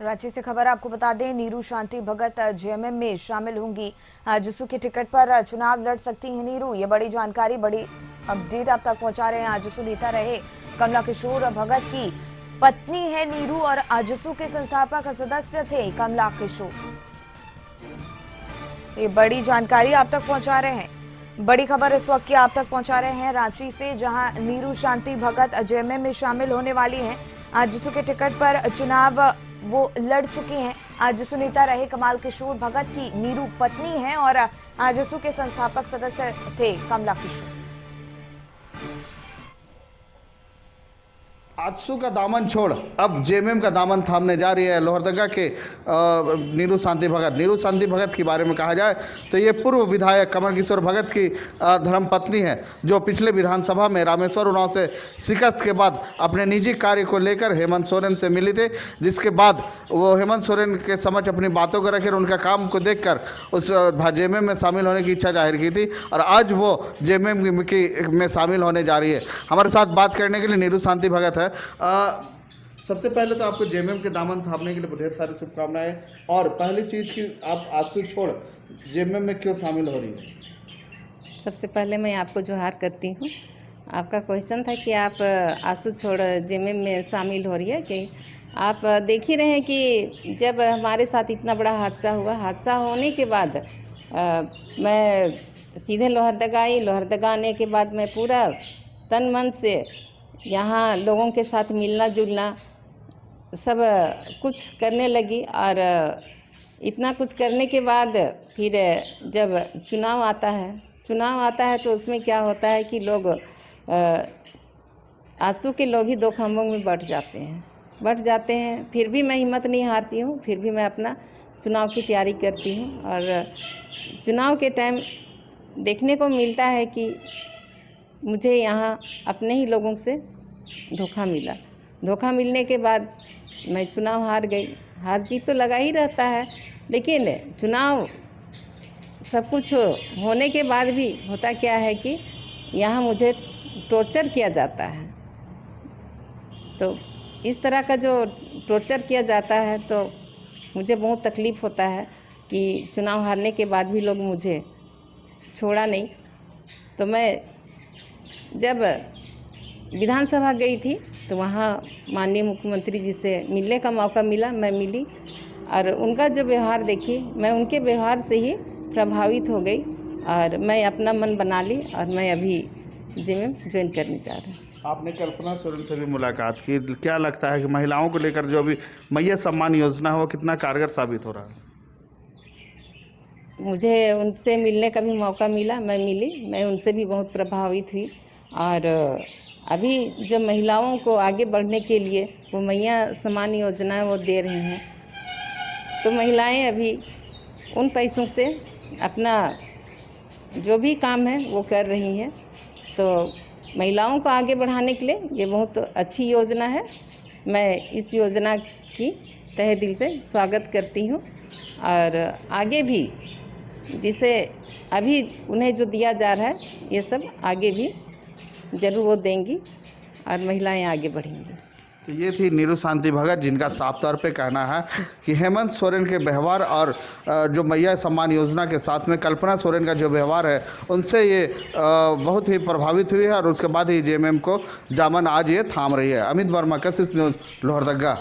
रांची से खबर आपको बता दें, नीरू शांति भगत जेएमएम में शामिल होंगी। आजसू के टिकट पर चुनाव लड़ सकती हैं नीरू। ये बड़ी जानकारी, बड़ी अपडेट आप तक पहुंचा रहे हैं। आजसू नेता रहे कमला किशोर भगत की पत्नी है नीरू और आजसू के संस्थापक सदस्य थे कमला किशोर। ये बड़ी जानकारी आप तक पहुंचा रहे हैं। बड़ी खबर इस वक्त की आप तक पहुंचा रहे हैं रांची से, जहां नीरू शांति भगत जेएमएम में शामिल होने वाली हैं। आजसू के टिकट पर चुनाव वो लड़ चुकी हैं। आजसू नेता रहे कमला किशोर भगत की नीरू पत्नी हैं और आजसू के संस्थापक सदस्य थे कमला किशोर। आजसू का दामन छोड़ अब जेएमएम का दामन थामने जा रही है लोहरदगा के नीरू शांति भगत। नीरू शांति भगत के बारे में कहा जाए तो ये पूर्व विधायक कमल किशोर भगत की धर्मपत्नी है, जो पिछले विधानसभा में रामेश्वर उन्नाव से शिकस्त के बाद अपने निजी कार्य को लेकर हेमंत सोरेन से मिली थी, जिसके बाद वो हेमंत सोरेन के समक्ष अपनी बातों को रखे, उनका काम को देखकर उस जेएमएम में शामिल होने की इच्छा जाहिर की थी और आज वो जेएमएम में शामिल होने जा रही है। हमारे साथ बात करने के लिए नीरू शांति भगत है। सबसे पहले तो आपको जेएमएम के दामन थामने के लिए ढेर सारी शुभकामनाएं। और पहली चीज़ कि आप आजसू छोड़ जेएमएम में क्यों शामिल हो रही है? सबसे पहले मैं आपको जोहार करती हूँ। आपका क्वेश्चन था कि आप आजसू छोड़ जेएमएम में शामिल हो रही है कि आप देख ही रहे हैं कि जब हमारे साथ इतना बड़ा हादसा हुआ, हादसा होने के बाद मैं सीधे लोहरदगा आई। लोहरदगा आने के बाद मैं पूरा तन मन से यहाँ लोगों के साथ मिलना जुलना सब कुछ करने लगी और इतना कुछ करने के बाद फिर जब चुनाव आता है तो उसमें क्या होता है कि लोग आजसू के लोग ही दो खंभों में बट जाते हैं। फिर भी मैं हिम्मत नहीं हारती हूँ, फिर भी मैं अपना चुनाव की तैयारी करती हूँ और चुनाव के टाइम देखने को मिलता है कि मुझे यहाँ अपने ही लोगों से धोखा मिलने के बाद मैं चुनाव हार गई। हार जीत तो लगा ही रहता है, लेकिन चुनाव सब कुछ होने के बाद भी होता क्या है कि यहाँ मुझे टॉर्चर किया जाता है। तो इस तरह का जो टॉर्चर किया जाता है तो मुझे बहुत तकलीफ़ होता है कि चुनाव हारने के बाद भी लोग मुझे छोड़ा नहीं। तो मैं जब विधानसभा गई थी तो वहाँ माननीय मुख्यमंत्री जी से मिलने का मौका मिला, मैं मिली और उनका जो व्यवहार देखी, मैं उनके व्यवहार से ही प्रभावित हो गई और मैं अपना मन बना ली और मैं अभी जेएमएम ज्वाइन करने जा रही हूँ। आपने कल्पना सोरेन से भी मुलाकात की, क्या लगता है कि महिलाओं को लेकर जो अभी मैया सम्मान योजना है वो कितना कारगर साबित हो रहा है? मुझे उनसे मिलने का भी मौका मिला, मैं उनसे भी बहुत प्रभावित हुई और अभी जो महिलाओं को आगे बढ़ने के लिए वो मैया सम्मान योजना वो दे रहे हैं, तो महिलाएं अभी उन पैसों से अपना जो भी काम है वो कर रही हैं। तो महिलाओं को आगे बढ़ाने के लिए ये बहुत अच्छी योजना है। मैं इस योजना की तहे दिल से स्वागत करती हूँ और आगे भी जिसे अभी उन्हें जो दिया जा रहा है ये सब आगे भी ज़रूर वो देंगी और महिलाएं आगे बढ़ेंगी। तो ये थी नीरू शांति भगत, जिनका साफ तौर पे कहना है कि हेमंत सोरेन के व्यवहार और जो मैया सम्मान योजना के साथ में कल्पना सोरेन का जो व्यवहार है उनसे ये बहुत ही प्रभावित हुई है और उसके बाद ही जेएमएम को दामन आज ये थाम रही है। अमित वर्मा, कशिश न्यूज़, लोहरदगा।